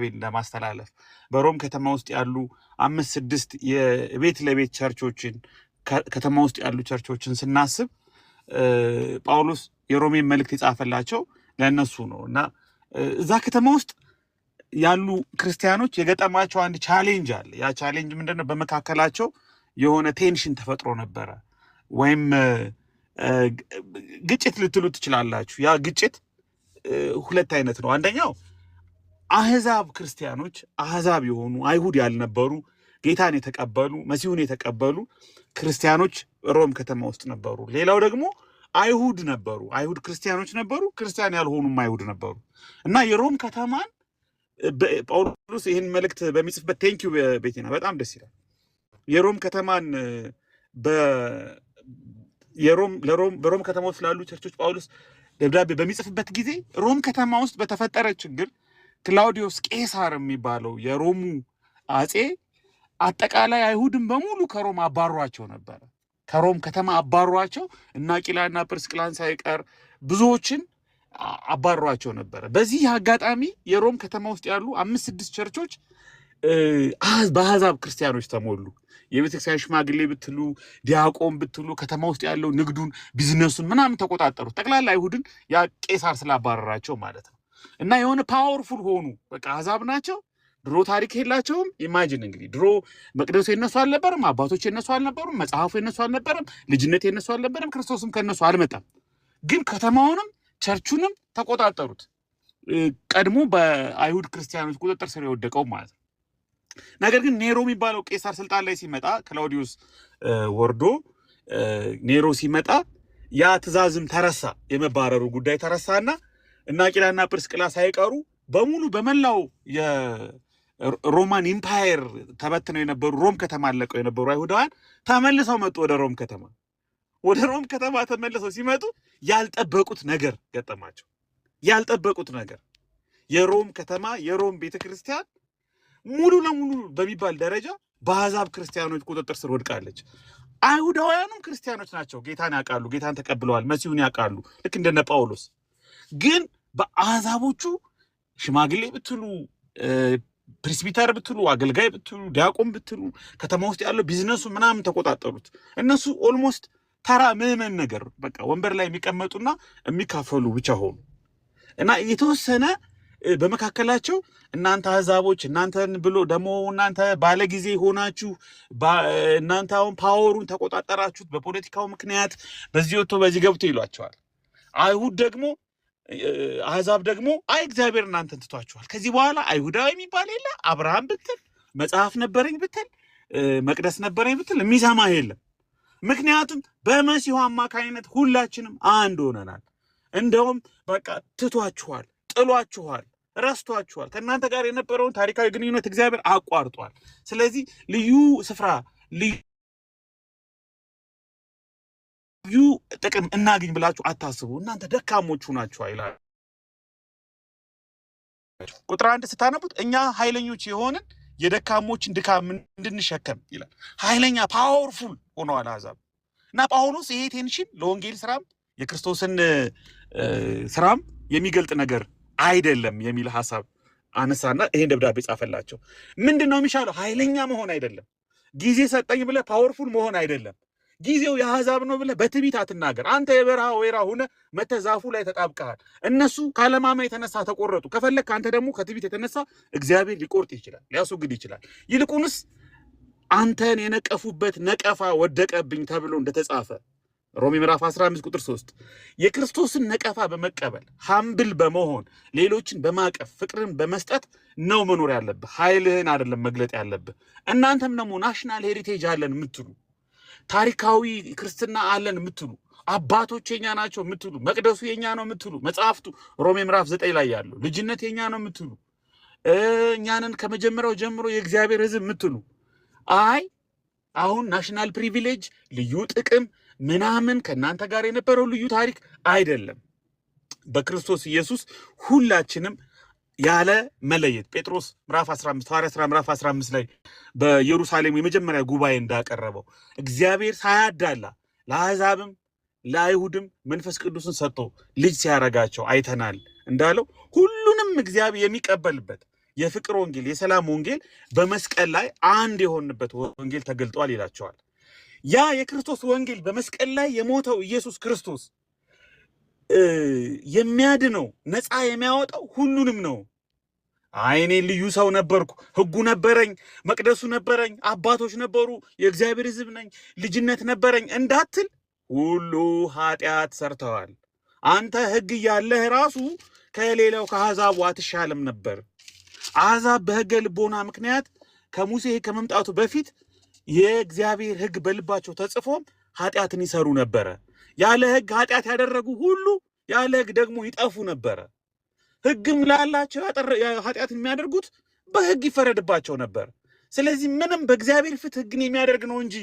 ሀሳቤን ለማስተላለፍ በሮም ከተማ ውስጥ ያሉ 5-6 የቤት ለቤት ቸርቾችን ከተማ ውስጥ ያሉ ቸርቾችን ስናስብ ጳውሎስ የሮሜን መልእክት የጻፈላቸው ለእነሱ ነው እና እዛ ከተማ ውስጥ ያሉ ክርስቲያኖች የገጠማቸው አንድ ቻሌንጅ አለ። ያ ቻሌንጅ ምንድነው? በመካከላቸው የሆነ ቴንሽን ተፈጥሮ ነበረ፣ ወይም ግጭት ልትሉ ትችላላችሁ። ያ ግጭት ሁለት አይነት ነው። አንደኛው አህዛብ ክርስቲያኖች፣ አህዛብ የሆኑ አይሁድ ያልነበሩ ጌታን የተቀበሉ መሲሁን የተቀበሉ ክርስቲያኖች ሮም ከተማ ውስጥ ነበሩ። ሌላው ደግሞ አይሁድ ነበሩ፣ አይሁድ ክርስቲያኖች ነበሩ፣ ክርስቲያን ያልሆኑም አይሁድ ነበሩ እና የሮም ከተማን ጳውሎስ ይህን መልእክት በሚጽፍበት ቴንኪዩ ቤቴና በጣም ደስ ይላል። የሮም ከተማን በሮም ከተማ ውስጥ ላሉ ቸርቾች ጳውሎስ ደብዳቤ በሚጽፍበት ጊዜ ሮም ከተማ ውስጥ በተፈጠረ ችግር ክላውዲዮስ ቄሳር የሚባለው የሮሙ አጼ አጠቃላይ አይሁድን በሙሉ ከሮም አባሯቸው ነበረ። ከሮም ከተማ አባሯቸው እና አቂላና ጵርስቅላን ሳይቀር ብዙዎችን አባሯቸው ነበረ። በዚህ አጋጣሚ የሮም ከተማ ውስጥ ያሉ 5-6 ቸርቾች በአሕዛብ ክርስቲያኖች ተሞሉ። የቤተክርስቲያን ሽማግሌ ብትሉ፣ ዲያቆን ብትሉ ከተማ ውስጥ ያለው ንግዱን፣ ቢዝነሱን ምናምን ተቆጣጠሩት። ጠቅላላ አይሁድን ያ ቄሳር ስላባረራቸው ማለት ነው። እና የሆነ ፓወርፉል ሆኑ። በቃ አሕዛብ ናቸው። ድሮ ታሪክ የላቸውም። ኢማጂን እንግዲህ ድሮ መቅደሱ የነሱ አልነበረም፣ አባቶች የነሱ አልነበሩም፣ መጽሐፉ የነሱ አልነበረም፣ ልጅነት የነሱ አልነበረም፣ ክርስቶስም ከነሱ አልመጣም። ግን ከተማውንም ቸርቹንም ተቆጣጠሩት። ቀድሞ በአይሁድ ክርስቲያኖች ቁጥጥር ስር የወደቀው ማለት ነው። ነገር ግን ኔሮ የሚባለው ቄሳር ስልጣን ላይ ሲመጣ ክላውዲዮስ ወርዶ ኔሮ ሲመጣ ያ ትእዛዝም ተረሳ፣ የመባረሩ ጉዳይ ተረሳና እና አቂላና ጵርስቅላ ሳይቀሩ በሙሉ በመላው የሮማን ኢምፓየር ተበትነው የነበሩ ሮም ከተማ አለቀው የነበሩ አይሁዳውያን ተመልሰው መጡ ወደ ሮም ከተማ። ወደ ሮም ከተማ ተመልሰው ሲመጡ ያልጠበቁት ነገር ገጠማቸው። ያልጠበቁት ነገር የሮም ከተማ የሮም ቤተክርስቲያን ሙሉ ለሙሉ በሚባል ደረጃ በአሕዛብ ክርስቲያኖች ቁጥጥር ስር ወድቃለች። አይሁዳውያኑም ክርስቲያኖች ናቸው፣ ጌታን ያውቃሉ፣ ጌታን ተቀብለዋል፣ መሲሁን ያውቃሉ፣ ልክ እንደነ ጳውሎስ። ግን በአሕዛቦቹ ሽማግሌ ብትሉ፣ ፕሬስቢተር ብትሉ፣ አገልጋይ ብትሉ፣ ዲያቆን ብትሉ ከተማ ውስጥ ያለው ቢዝነሱ ምናምን ተቆጣጠሩት። እነሱ ኦልሞስት ተራ ምዕመን ነገር በቃ ወንበር ላይ የሚቀመጡና የሚካፈሉ ብቻ ሆኑ እና የተወሰነ በመካከላቸው እናንተ አሕዛቦች እናንተን ብሎ ደግሞ እናንተ ባለጊዜ ሆናችሁ እናንተ አሁን ፓወሩን ተቆጣጠራችሁት በፖለቲካው ምክንያት በዚህ ወጥቶ በዚህ ገብቶ ይሏቸዋል። አይሁድ ደግሞ አሕዛብ ደግሞ እግዚአብሔር እናንተን ትቷችኋል፣ ከዚህ በኋላ አይሁዳዊ የሚባል የለ፣ አብርሃም ብትል፣ መጽሐፍ ነበረኝ ብትል፣ መቅደስ ነበረኝ ብትል የሚሰማ የለም። ምክንያቱም በመሲሁ አማካኝነት ሁላችንም አንድ ሆነናል። እንደውም በቃ ትቷችኋል፣ ጥሏችኋል፣ ረስቷችኋል። ከእናንተ ጋር የነበረውን ታሪካዊ ግንኙነት እግዚአብሔር አቋርጧል። ስለዚህ ልዩ ስፍራ ልዩ ጥቅም እናገኝ ብላችሁ አታስቡ፣ እናንተ ደካሞቹ ናችሁ ይላል። ቁጥር 1 ስታነቡት እኛ ኃይለኞች የሆንን የደካሞችን ድካም እንድንሸከም ይላል። ኃይለኛ ፓወርፉል ሆነዋል አሕዛብ እና ጳውሎስ ይሄ ቴንሽን ለወንጌል ስራም የክርስቶስን ስራም የሚገልጥ ነገር አይደለም የሚል ሐሳብ አነሳና ይሄን ደብዳቤ ጻፈላቸው። ምንድነው የሚሻለው? ኃይለኛ መሆን አይደለም። ጊዜ ሰጠኝ ብለህ ፓወርፉል መሆን አይደለም። ጊዜው የአሕዛብ ነው ብለህ በትዕቢት አትናገር። አንተ የበረሃ ወይራ ሆነ መተህ ዛፉ ላይ ተጣብቀሃል። እነሱ ካለማመን የተነሳ ተቆረጡ። ከፈለክ አንተ ደግሞ ከትዕቢት የተነሳ እግዚአብሔር ሊቆርጥ ይችላል፣ ሊያስወግድ ይችላል። ይልቁንስ አንተን የነቀፉበት ነቀፋ ወደቀብኝ ተብሎ እንደተጻፈ ሮሜ ምዕራፍ 15 ቁጥር 3 የክርስቶስን ነቀፋ በመቀበል ሀምብል በመሆን ሌሎችን በማቀፍ ፍቅርን በመስጠት ነው መኖር ያለብህ፣ ኃይልህን አይደለም መግለጥ ያለብህ። እናንተም ደግሞ ናሽናል ሄሪቴጅ አለን የምትሉ፣ ታሪካዊ ክርስትና አለን የምትሉ፣ አባቶች የኛ ናቸው የምትሉ፣ መቅደሱ የኛ ነው የምትሉ፣ መጽሐፍቱ ሮሜ ምዕራፍ 9 ላይ ያለው ልጅነት የኛ ነው የምትሉ፣ እኛንን ከመጀመሪያው ጀምሮ የእግዚአብሔር ሕዝብ የምትሉ አሁን ናሽናል ፕሪቪሌጅ ልዩ ጥቅም ምናምን ከእናንተ ጋር የነበረው ልዩ ታሪክ አይደለም። በክርስቶስ ኢየሱስ ሁላችንም ያለ መለየት ጴጥሮስ ምዕራፍ 15 ሐዋርያት ሥራ ምዕራፍ 15 ላይ በኢየሩሳሌም የመጀመሪያ ጉባኤ እንዳቀረበው እግዚአብሔር ሳያዳላ ለአሕዛብም ለአይሁድም መንፈስ ቅዱስን ሰጥቶ ልጅ ሲያረጋቸው አይተናል እንዳለው ሁሉንም እግዚአብሔር የሚቀበልበት የፍቅር ወንጌል የሰላም ወንጌል በመስቀል ላይ አንድ የሆንበት ወንጌል ተገልጧል ይላቸዋል። ያ የክርስቶስ ወንጌል በመስቀል ላይ የሞተው ኢየሱስ ክርስቶስ የሚያድነው ነፃ የሚያወጣው ሁሉንም ነው። እኔ ልዩ ሰው ነበርኩ፣ ህጉ ነበረኝ፣ መቅደሱ ነበረኝ፣ አባቶች ነበሩ፣ የእግዚአብሔር ሕዝብ ነኝ፣ ልጅነት ነበረኝ እንዳትል ሁሉ ኃጢአት ሰርተዋል። አንተ ህግ ያለህ ራሱ ከሌላው ከአሕዛቡ አትሻልም ነበር። አሕዛብ በህገ ልቦና ምክንያት ከሙሴ ከመምጣቱ በፊት የእግዚአብሔር ህግ በልባቸው ተጽፎም ኃጢአትን ይሰሩ ነበረ። ያለ ህግ ኃጢአት ያደረጉ ሁሉ ያለ ህግ ደግሞ ይጠፉ ነበረ። ህግም ላላቸው ኃጢአትን የሚያደርጉት በህግ ይፈረድባቸው ነበር። ስለዚህ ምንም በእግዚአብሔር ፊት ህግን የሚያደርግ ነው እንጂ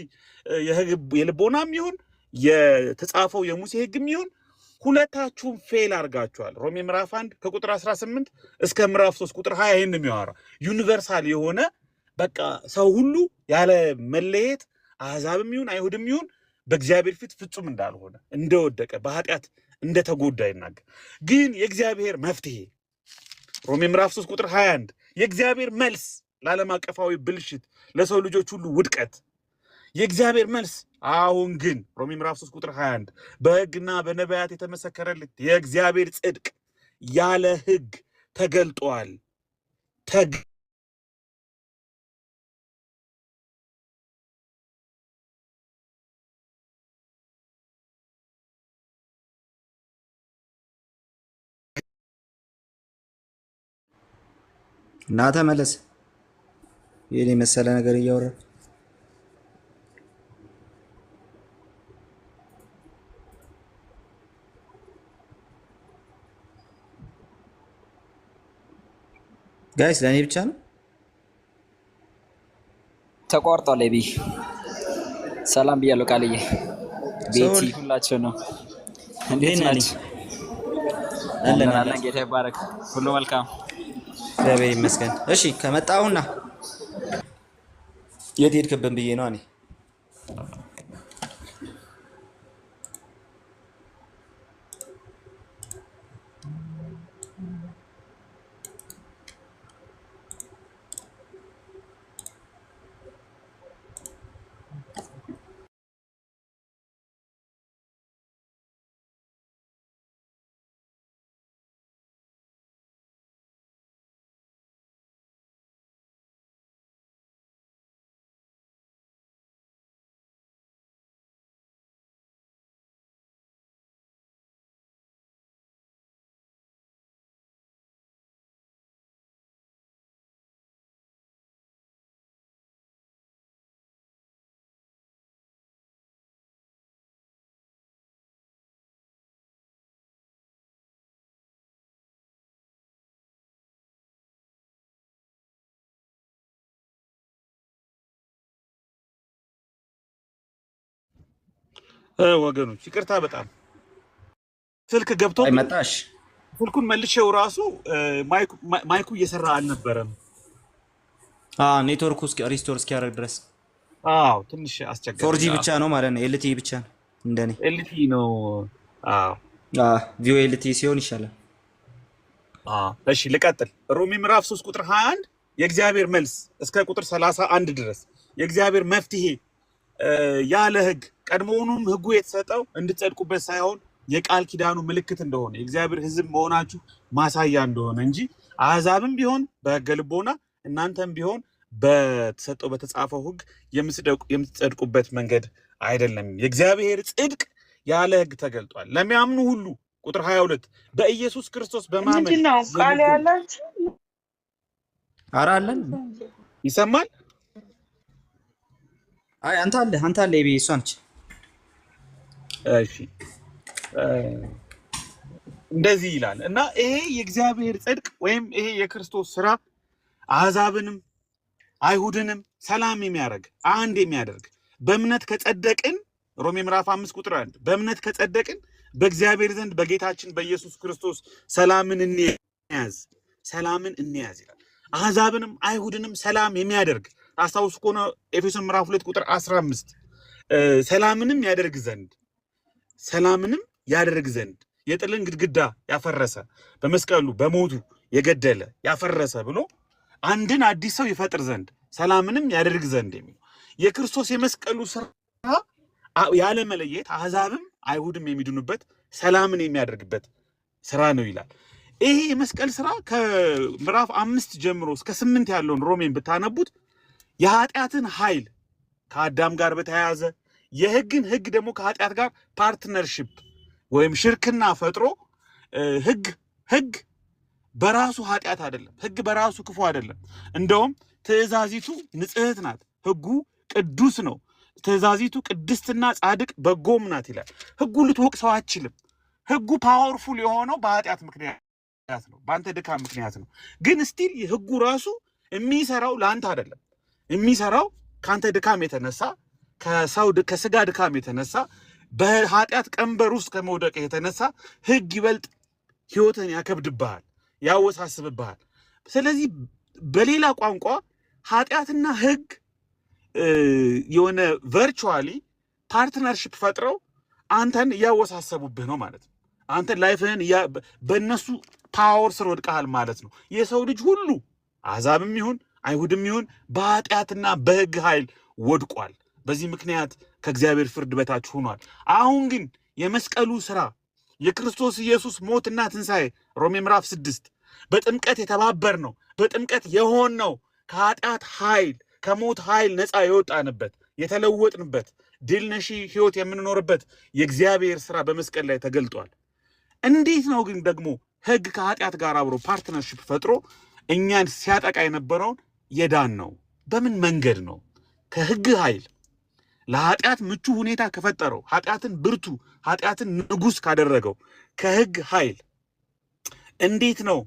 የልቦናም ይሁን የተጻፈው የሙሴ ህግም ይሁን ሁለታችሁም ፌል አድርጋችኋል። ሮሜ ምዕራፍ 1 ከቁጥር 18 እስከ ምዕራፍ 3 ቁጥር 20 ይሄን የሚያወራ ዩኒቨርሳል የሆነ በቃ ሰው ሁሉ ያለ መለየት አሕዛብም ይሁን አይሁድም ይሁን በእግዚአብሔር ፊት ፍጹም እንዳልሆነ እንደወደቀ በኃጢአት እንደተጎዳ ይናገር። ግን የእግዚአብሔር መፍትሄ ሮሜ ምዕራፍ 3 ቁጥር 21 የእግዚአብሔር መልስ ለዓለም አቀፋዊ ብልሽት ለሰው ልጆች ሁሉ ውድቀት የእግዚአብሔር መልስ አሁን ግን ሮሜ ምዕራፍ 3 ቁጥር 21 በሕግና በነቢያት የተመሰከረለት የእግዚአብሔር ጽድቅ ያለ ሕግ ተገልጧል። እና ተመለስ። ይሄን የመሰለ ነገር እያወራ ጋይስ ለኔ ብቻ ነው ተቋርጧል። ቢ ሰላም ብያለሁ። ቃልዬ ቤቲ ሁላችሁ ነው። እንዴት ናችሁ? አለን ጌታ ይባረክ። ሁሉ መልካም እግዚአብሔር ይመስገን። እሺ ከመጣሁና የት ሄድክብን ብዬ ነው እኔ ወገኖች ይቅርታ በጣም ስልክ ገብቶ መጣሽ። ስልኩን መልሼው ራሱ ማይኩ እየሰራ አልነበረም። ኔትወርኩ ሪስቶር እስኪያደርግ ድረስ ትንሽ አስቸጋሪ። 4G ብቻ ነው ማለት ነው። ኤልቲ ብቻ ነው እንደኔ ኤልቲ ነው። ቪኦ ኤልቲ ሲሆን ይሻላል። እሺ ልቀጥል። ሮሜ ምዕራፍ 3 ቁጥር 21 የእግዚአብሔር መልስ እስከ ቁጥር 31 ድረስ የእግዚአብሔር መፍትሄ ያለ ህግ ቀድሞውኑም ህጉ የተሰጠው እንድትጸድቁበት ሳይሆን የቃል ኪዳኑ ምልክት እንደሆነ የእግዚአብሔር ሕዝብ መሆናችሁ ማሳያ እንደሆነ እንጂ አሕዛብም ቢሆን በሕገ ልቦና እናንተም ቢሆን በተሰጠው በተጻፈው ህግ የምትጸድቁበት መንገድ አይደለም። የእግዚአብሔር ጽድቅ ያለ ህግ ተገልጧል ለሚያምኑ ሁሉ። ቁጥር 22 በኢየሱስ ክርስቶስ በማመን ምንድነው ቃል ያላችሁ? ኧረ አለን ይሰማል። አይ አንተ አለ ይቤ እሷ ነች። እሺ እንደዚህ ይላል እና ይሄ የእግዚአብሔር ጽድቅ ወይም ይሄ የክርስቶስ ስራ አሕዛብንም አይሁድንም ሰላም የሚያደርግ አንድ የሚያደርግ በእምነት ከጸደቅን ሮሜ ምዕራፍ 5 ቁጥር 1 በእምነት ከጸደቅን በእግዚአብሔር ዘንድ በጌታችን በኢየሱስ ክርስቶስ ሰላምን እንያዝ ይላል። አሕዛብንም አይሁድንም ሰላም የሚያደርግ ታስታውሱ ከሆነ ኤፌሶን ምዕራፍ 2 ቁጥር 15 ሰላምንም ያደርግ ዘንድ የጥልን ግድግዳ ያፈረሰ በመስቀሉ በሞቱ የገደለ ያፈረሰ ብሎ አንድን አዲስ ሰው ይፈጥር ዘንድ ሰላምንም ያደርግ ዘንድ የሚለው የክርስቶስ የመስቀሉ ስራ ያለ መለየት አሕዛብም አይሁድም የሚድኑበት ሰላምን የሚያደርግበት ስራ ነው ይላል። ይሄ የመስቀል ስራ ከምዕራፍ 5 ጀምሮ እስከ 8 ያለውን ሮሜን ብታነቡት የኃጢአትን ኃይል ከአዳም ጋር በተያያዘ ህግ ደግሞ ከኃጢአት ጋር ፓርትነርሺፕ ወይም ሽርክና ፈጥሮ ህግ በራሱ ኃጢአት አይደለም፣ ህግ በራሱ ክፉ አይደለም። እንደውም ትእዛዚቱ ንጽሕት ናት፣ ህጉ ቅዱስ ነው፣ ትእዛዚቱ ቅድስትና ጻድቅ በጎም ናት ይላል። ህጉ ልትወቅሰው አትችልም። ህጉ ፓወርፉል የሆነው በኃጢአት ምክንያት ነው፣ በአንተ ድካም ምክንያት ነው። ግን ስቲል ህጉ ራሱ የሚሰራው ለአንተ አይደለም። የሚሰራው ከአንተ ድካም የተነሳ ከስጋ ድካም የተነሳ በኃጢአት ቀንበር ውስጥ ከመውደቅ የተነሳ ህግ ይበልጥ ህይወትን ያከብድብሃል፣ ያወሳስብብሃል። ስለዚህ በሌላ ቋንቋ ኃጢአትና ህግ የሆነ ቨርቹዋሊ ፓርትነርሺፕ ፈጥረው አንተን እያወሳሰቡብህ ነው ማለት ነው። አንተ ላይፍህን በእነሱ ፓወር ስር ወድቀሃል ማለት ነው። የሰው ልጅ ሁሉ አሕዛብም ይሁን አይሁድም ይሁን በኃጢአትና በህግ ኃይል ወድቋል። በዚህ ምክንያት ከእግዚአብሔር ፍርድ በታች ሆኗል። አሁን ግን የመስቀሉ ስራ የክርስቶስ ኢየሱስ ሞትና ትንሣኤ ሮሜ ምዕራፍ 6 በጥምቀት የተባበር ነው፣ በጥምቀት የሆን ነው፣ ከኃጢአት ኃይል ከሞት ኃይል ነፃ የወጣንበት የተለወጥንበት ድል ነሺ ህይወት የምንኖርበት የእግዚአብሔር ስራ በመስቀል ላይ ተገልጧል። እንዴት ነው ግን ደግሞ ህግ ከኃጢአት ጋር አብሮ ፓርትነርሺፕ ፈጥሮ እኛን ሲያጠቃ የነበረውን የዳን ነው? በምን መንገድ ነው? ከህግ ኃይል ለኃጢአት ምቹ ሁኔታ ከፈጠረው ኃጢአትን ብርቱ ኃጢአትን ንጉስ ካደረገው ከህግ ኃይል እንዴት ነው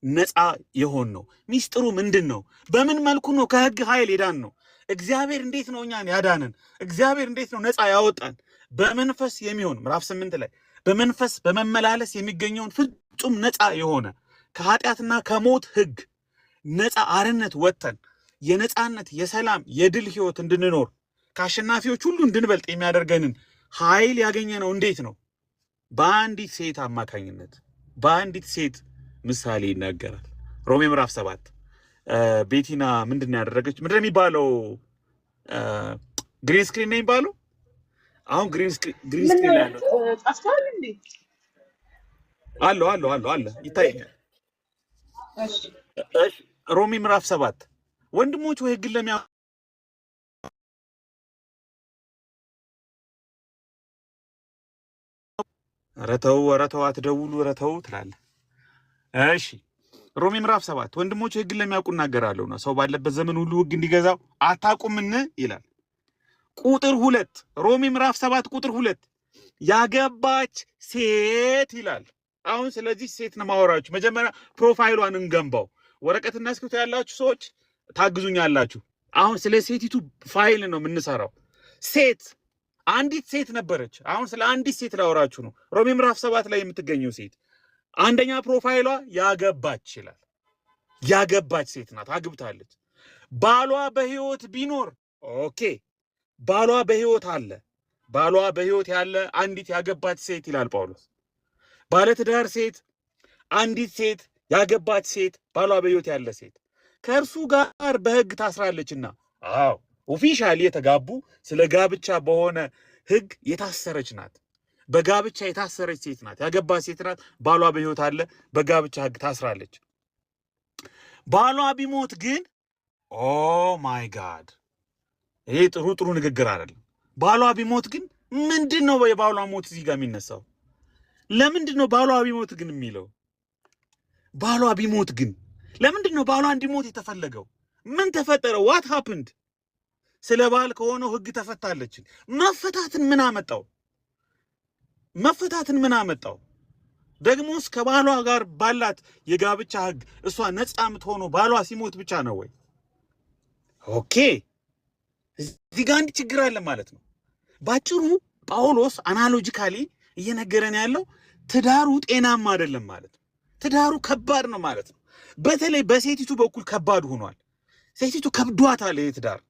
ነፃ የሆን ነው? ሚስጥሩ ምንድን ነው? በምን መልኩ ነው ከህግ ኃይል የዳን ነው? እግዚአብሔር እንዴት ነው እኛን ያዳነን? እግዚአብሔር እንዴት ነው ነፃ ያወጣን? በመንፈስ የሚሆን ምዕራፍ 8 ላይ በመንፈስ በመመላለስ የሚገኘውን ፍጹም ነፃ የሆነ ከኃጢአትና ከሞት ህግ ነፃ አርነት ወጥተን የነፃነት የሰላም የድል ህይወት እንድንኖር ከአሸናፊዎች ሁሉ እንድንበልጥ የሚያደርገንን ኃይል ያገኘነው እንዴት ነው? በአንዲት ሴት አማካኝነት በአንዲት ሴት ምሳሌ ይናገራል። ሮሜ ምዕራፍ 7 ቤቲና ምንድን ያደረገች ምንድን የሚባለው ግሪን ስክሪን ነው የሚባለው። አሁን ግሪን ስክሪን ላይ ጣፍቷል እንዴ? አለ ይታየኛል። እሺ ሮሜ ምዕራፍ 7 ወንድሞች ወይ ህግን ለሚያ ረተው አትደውሉ ረተው ትላለህ። እሺ ሮሜ ምዕራፍ 7 ወንድሞች ህግን ለሚያውቁ እናገራለሁ ነው ሰው ባለበት ዘመን ሁሉ ህግ እንዲገዛው አታውቁምን ይላል። ቁጥር 2 ሮሜ ምዕራፍ 7 ቁጥር 2 ያገባች ሴት ይላል። አሁን ስለዚህ ሴት ነው ማወራችሁ። መጀመሪያ ፕሮፋይሏን እንገንባው። ወረቀትና እስክሪብቶ ያላችሁ ሰዎች ታግዙኛላችሁ። አሁን ስለ ሴቲቱ ፋይል ነው የምንሰራው። ሴት አንዲት ሴት ነበረች። አሁን ስለ አንዲት ሴት ላወራችሁ ነው። ሮሜ ምዕራፍ 7 ላይ የምትገኘው ሴት አንደኛ ፕሮፋይሏ ያገባች ይላል። ያገባች ሴት ናት፣ አግብታለች። ባሏ በህይወት ቢኖር ኦኬ፣ ባሏ በህይወት አለ። ባሏ በህይወት ያለ አንዲት ያገባች ሴት ይላል ጳውሎስ። ባለትዳር ሴት፣ አንዲት ሴት ያገባች ሴት፣ ባሏ በህይወት ያለ ሴት ከእርሱ ጋር በህግ ታስራለችና፣ አዎ ኦፊሻሊ የተጋቡ ስለ ጋብቻ በሆነ ህግ የታሰረች ናት። በጋብቻ የታሰረች ሴት ናት፣ ያገባች ሴት ናት። ባሏ በህይወት አለ፣ በጋብቻ ህግ ታስራለች። ባሏ ቢሞት ግን ኦ ማይ ጋድ፣ ይሄ ጥሩ ንግግር አይደለም። ባሏ ቢሞት ግን ምንድን ነው የባሏ ሞት እዚህ ጋር የሚነሳው? ለምንድን ነው ባሏ ቢሞት ግን የሚለው? ባሏ ቢሞት ግን ለምንድን ነው ባሏ እንዲሞት የተፈለገው? ምን ተፈጠረ? ዋት ሃፕንድ? ስለ ባል ከሆነው ህግ ተፈታለች። መፈታትን ምን አመጣው? መፈታትን ምን አመጣው? ደግሞስ ከባሏ ጋር ባላት የጋብቻ ህግ እሷ ነፃ የምትሆነው ባሏ ሲሞት ብቻ ነው ወይ? ኦኬ፣ እዚህ ጋር አንድ ችግር አለ ማለት ነው። ባጭሩ ጳውሎስ አናሎጂካሊ እየነገረን ያለው ትዳሩ ጤናማ አይደለም ማለት ነው። ትዳሩ ከባድ ነው ማለት ነው። በተለይ በሴቲቱ በኩል ከባድ ሆኗል። ሴቲቱ ከብዷታል ይሄ ትዳር።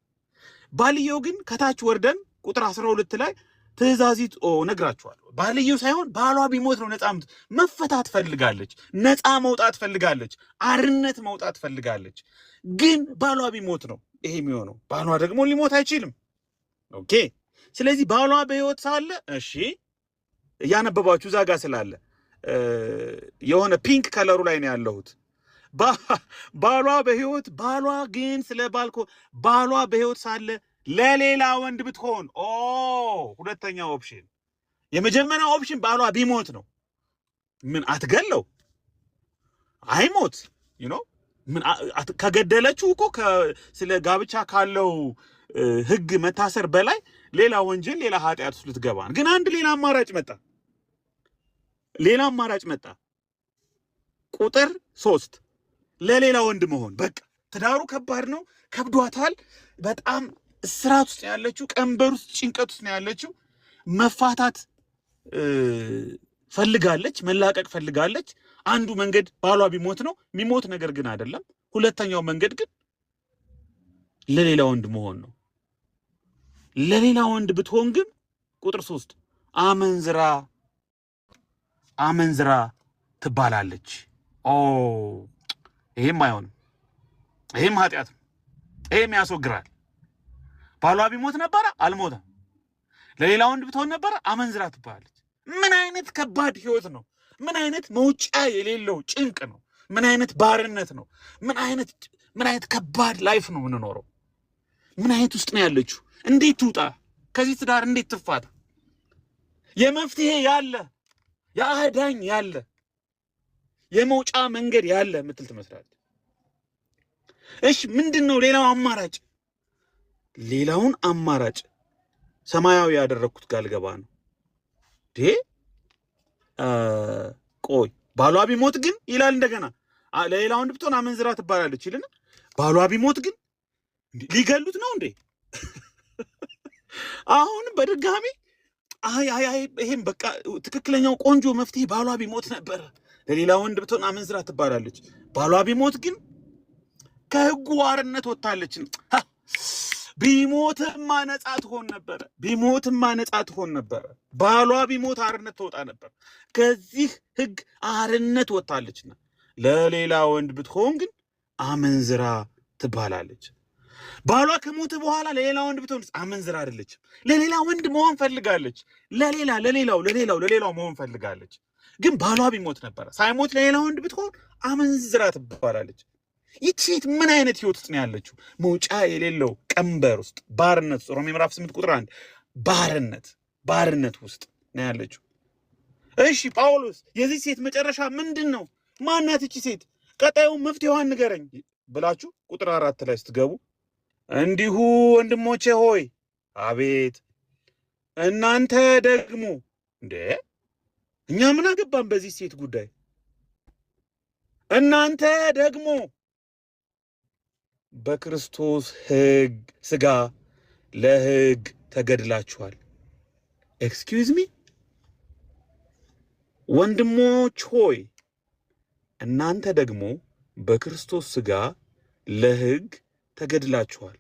ባልየው ግን ከታች ወርደን ቁጥር 12 ላይ ትእዛዚት ነግራችኋለሁ። ባልየው ሳይሆን ባሏ ቢሞት ነው ነፃ መፈታት ፈልጋለች፣ ነፃ መውጣት ፈልጋለች፣ አርነት መውጣት ፈልጋለች። ግን ባሏ ቢሞት ነው ይሄ የሚሆነው። ባሏ ደግሞ ሊሞት አይችልም። ኦኬ። ስለዚህ ባሏ በህይወት ሳለ እሺ፣ እያነበባችሁ እዛ ጋር ስላለ የሆነ ፒንክ ከለሩ ላይ ነው ያለሁት። ባሏ በህይወት ባሏ ግን ስለ ባሏ በህይወት ሳለ ለሌላ ወንድ ብትሆን ሁለተኛው ኦፕሽን። የመጀመሪያው ኦፕሽን ባሏ ቢሞት ነው። ምን አትገለው አይሞት ምን ከገደለችው እኮ ስለ ጋብቻ ካለው ህግ መታሰር በላይ ሌላ ወንጀል ሌላ ኃጢአት ውስጥ ልትገባ ነው። ግን አንድ ሌላ አማራጭ መጣ። ቁጥር 3 ለሌላ ወንድ መሆን። በቃ ትዳሩ ከባድ ነው፣ ከብዷታል። በጣም እስራት ውስጥ ያለችው፣ ቀንበር ውስጥ ጭንቀት ውስጥ ያለችው፣ መፋታት ፈልጋለች፣ መላቀቅ ፈልጋለች። አንዱ መንገድ ባሏ ቢሞት ነው። የሚሞት ነገር ግን አይደለም። ሁለተኛው መንገድ ግን ለሌላ ወንድ መሆን ነው። ለሌላ ወንድ ብትሆን ግን ቁጥር 3 አመንዝራ ትባላለች። ይሄም አይሆንም። ይሄም ኃጢአት ነው። ይሄም ያስወግራል። ባሏ ቢሞት ነበረ፣ አልሞተም። ለሌላ ወንድ ብትሆን ነበረ፣ አመንዝራ ትባላለች። ምን አይነት ከባድ ህይወት ነው! ምን አይነት መውጫ የሌለው ጭንቅ ነው! ምን አይነት ባርነት ነው! ምን አይነት ከባድ ላይፍ ነው የምንኖረው! ምን አይነት ውስጥ ነው ያለችው? እንዴት ትውጣ ከዚህ ትዳር? እንዴት ትፋታ? የመፍትሄ ያለ የአዳኝ ያለ የመውጫ መንገድ ያለ ምትል ትመስላለች። እሺ ምንድነው ሌላው አማራጭ? ሌላውን አማራጭ ሰማያዊ ያደረኩት ጋር ልገባ ነው። ቆይ ባሏ ቢሞት ግን ይላል እንደገና ለሌላ ወንድ ብትሆን አመንዝራ ትባላለች ይልና ባሏ ቢሞት ግን ሊገሉት ነው እንዴ? አሁን በድጋሚ ይሄም በቃ ትክክለኛው ቆንጆ መፍትሄ ባሏ ቢሞት ነበረ። ለሌላ ወንድ ብትሆን አመንዝራ ትባላለች። ባሏ ቢሞት ግን ከህጉ አርነት ወጣለች። ቢሞትማ ነፃ ትሆን ነበረ። ባሏ ቢሞት አርነት ትወጣ ነበር። ከዚህ ህግ አርነት ወጣለችና ለሌላ ወንድ ብትሆን ግን አመንዝራ ትባላለች። ባሏ ከሞተ በኋላ ለሌላ ወንድ ብትሆን አመንዝራ አይደለችም። ለሌላ ወንድ መሆን ፈልጋለች። ለሌላው መሆን ፈልጋለች። ግን ባሏ ቢሞት ነበረ። ሳይሞት ለሌላ ወንድ ብትሆን አመንዝራ ትባላለች። ይህች ሴት ምን አይነት ህይወት ውስጥ ነው ያለችው? መውጫ የሌለው ቀንበር ውስጥ፣ ባርነት ውስጥ። ሮሜ ምዕራፍ 8 ቁጥር 1 ባርነት ውስጥ ነው ያለችው። እሺ ጳውሎስ የዚህ ሴት መጨረሻ ምንድን ነው? ማናት እቺ ሴት? ቀጣዩ መፍትሄዋን ንገረኝ ብላችሁ ቁጥር 4 ላይ ስትገቡ እንዲሁ ወንድሞቼ ሆይ፣ አቤት እናንተ ደግሞ እኛ ምን አገባን በዚህ ሴት ጉዳይ? እናንተ ደግሞ በክርስቶስ ሥጋ ለሕግ ተገድላችኋል። ኤክስኪውዝ ሚ ወንድሞች ሆይ እናንተ ደግሞ በክርስቶስ ሥጋ ለሕግ ተገድላችኋል።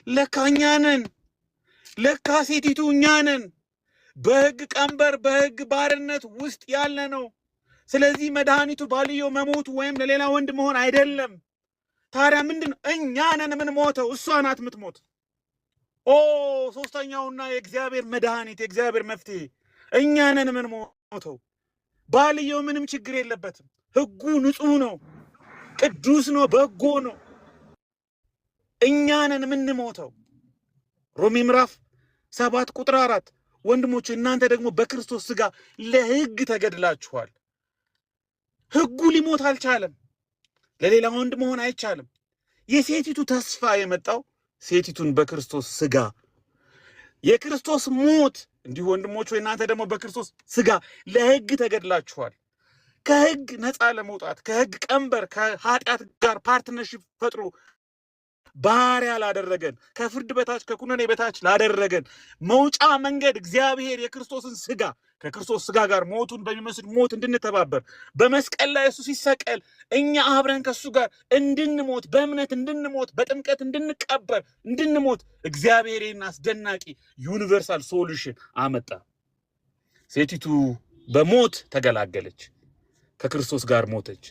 ለካ እኛ ነን። ለካ ሴቲቱ እኛ ነን። በሕግ ቀንበር በሕግ ባርነት ውስጥ ያለ ነው። ስለዚህ መድኃኒቱ ባልየው መሞቱ ወይም ለሌላ ወንድ መሆን አይደለም። ታዲያ ምንድነው? እኛ ነን የምንሞተው፣ እሷ ናት የምትሞት። ሶስተኛውና የእግዚአብሔር መድኃኒት የእግዚአብሔር መፍትሄ እኛ ነን የምንሞተው። ባልየው ምንም ችግር የለበትም። ሕጉ ንጹሕ ነው፣ ቅዱስ ነው፣ በጎ ነው። እኛ ነን የምንሞተው። ሮሜ ምዕራፍ 7 ቁጥር 4 ወንድሞች እናንተ ደግሞ በክርስቶስ ሥጋ ለሕግ ተገድላችኋል። ሕጉ ሊሞት አልቻለም። ለሌላ ወንድ መሆን አይቻልም። የሴቲቱ ተስፋ የመጣው ሴቲቱን በክርስቶስ ሥጋ የክርስቶስ ሞት እንዲሁ ወንድሞች እናንተ ደግሞ በክርስቶስ ሥጋ ለሕግ ተገድላችኋል። ከሕግ ነፃ ለመውጣት ከሕግ ቀንበር ከኃጢአት ጋር ፓርትነርሺፕ ፈጥሮ ባሪያ ላደረገን ከፍርድ በታች ከኩነኔ በታች ላደረገን መውጫ መንገድ እግዚአብሔር የክርስቶስን ሥጋ ከክርስቶስ ስጋ ጋር ሞቱን በሚመስል ሞት እንድንተባበር በመስቀል ላይ እሱ ሲሰቀል እኛ አብረን ከሱ ጋር እንድንሞት በእምነት እንድንሞት በጥምቀት እንድንቀበር እንድንሞት እግዚአብሔር ይህን አስደናቂ ዩኒቨርሳል ሶሉሽን አመጣ። ሴቲቱ በሞት ተገላገለች፣ ከክርስቶስ ጋር ሞተች።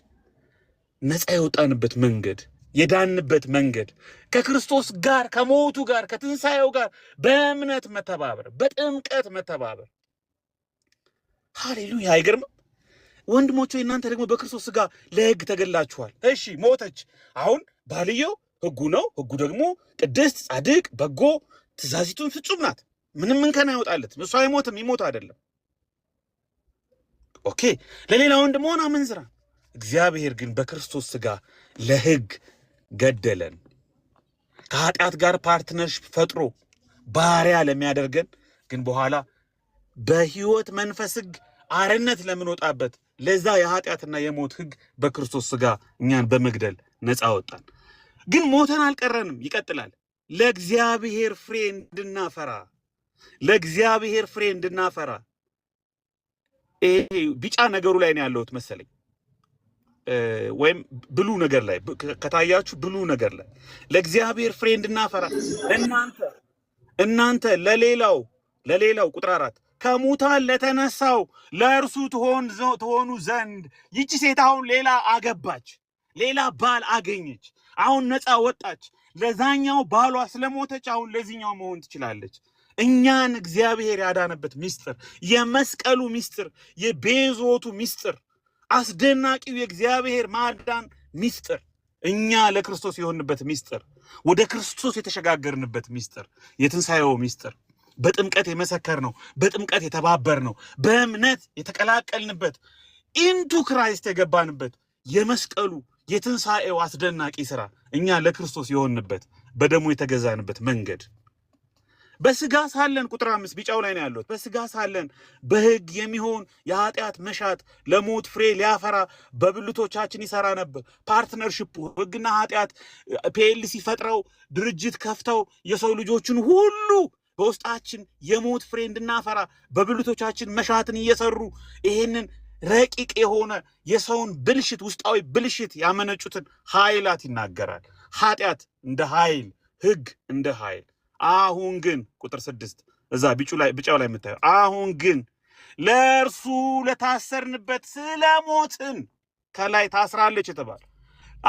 ነፃ የወጣንበት መንገድ የዳንበት መንገድ ከክርስቶስ ጋር ከሞቱ ጋር ከትንሣኤው ጋር በእምነት መተባበር በጥምቀት መተባበር። ሃሌሉያ! አይገርምም? ወንድሞቼ እናንተ ደግሞ በክርስቶስ ስጋ ለሕግ ተገላችኋል። እሺ ሞተች። አሁን ባልየው ሕጉ ነው። ሕጉ ደግሞ ቅድስት፣ ጻድቅ፣ በጎ፣ ትእዛዚቱን ፍጹም ናት። ምንም እንከን አይወጣለትም። እሱ አይሞትም፣ ይሞት አይደለም። ኦኬ። ለሌላ ወንድ መሆን አመንዝራ። እግዚአብሔር ግን በክርስቶስ ስጋ ለሕግ ገደለን። ከኃጢአት ጋር ፓርትነርሽፕ ፈጥሮ ባሪያ ለሚያደርገን ግን በኋላ በሕይወት መንፈስ ሕግ አርነት ለምንወጣበት ለዛ የኃጢአትና የሞት ሕግ በክርስቶስ ስጋ እኛን በመግደል ነፃ ወጣን። ግን ሞተን አልቀረንም፣ ይቀጥላል። ለእግዚአብሔር ፍሬ እንድናፈራ ለእግዚአብሔር ፍሬ እንድናፈራ። ቢጫ ነገሩ ላይ ነው ያለሁት መሰለኝ፣ ወይም ብሉ ነገር ላይ ከታያችሁ ብሉ ነገር ላይ ለእግዚአብሔር ፍሬ እንድናፈራ እናንተ ለሌላው ቁጥር 4 ከሙታን ለተነሳው ለእርሱ ትሆኑ ዘንድ። ይቺ ሴት አሁን ሌላ አገባች፣ ሌላ ባል አገኘች፣ አሁን ነፃ ወጣች። ለዛኛው ባሏ ስለሞተች አሁን ለዚህኛው መሆን ትችላለች። እኛን እግዚአብሔር ያዳነበት ሚስጥር፣ የመስቀሉ ሚስጥር፣ የቤዞቱ ሚስጥር፣ አስደናቂው የእግዚአብሔር ማዳን ሚስጥር፣ እኛ ለክርስቶስ የሆንበት ሚስጥር፣ ወደ ክርስቶስ የተሸጋገርንበት ሚስጥር፣ የትንሣኤው ሚስጥር፣ በጥምቀት የመሰከርነው፣ በጥምቀት የተባበርነው፣ በእምነት የተቀላቀልንበት፣ ኢንቱ ክራይስት የገባንበት የመስቀሉ የትንሣኤው አስደናቂ ሥራ፣ እኛ ለክርስቶስ የሆንበት በደሙ የተገዛንበት መንገድ። በስጋ ሳለን ቁጥር 5 ቢጫው ላይ ነው ያለው። በስጋ ሳለን በሕግ የሚሆን የኃጢአት መሻት ለሞት ፍሬ ሊያፈራ በብልቶቻችን ይሰራ ነበር። ፓርትነርሺፑ ሕግና ኃጢአት ፒኤልሲ ፈጥረው ድርጅት ከፍተው የሰው ልጆችን ሁሉ በውስጣችን የሞት ፍሬ እንድናፈራ በብልቶቻችን መሻትን እየሰሩ ይሄንን ረቂቅ የሆነ የሰውን ብልሽት ውስጣዊ ብልሽት ያመነጩትን ኃይላት ይናገራል። ኃጢአት እንደ ኃይል፣ ሕግ እንደ ኃይል። አሁን ግን ቁጥር 6 እዛ ቢጫው ላይ የምታየው አሁን ግን ለእርሱ ለታሰርንበት ስለሞትን፣ ከላይ ታስራለች የተባለ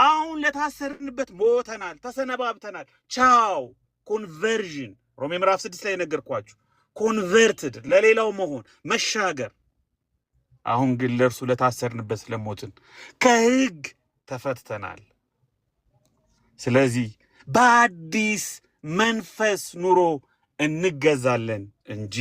አሁን ለታሰርንበት ሞተናል፣ ተሰነባብተናል። ቻው ኮንቨርዥን። ሮሜ ምዕራፍ 6 ላይ ነገርኳችሁ። ኮንቨርትድ ለሌላው መሆን መሻገር። አሁን ግን ለእርሱ ለታሰርንበት ስለሞትን ከሕግ ተፈትተናል። ስለዚህ በአዲስ መንፈስ ኑሮ እንገዛለን እንጂ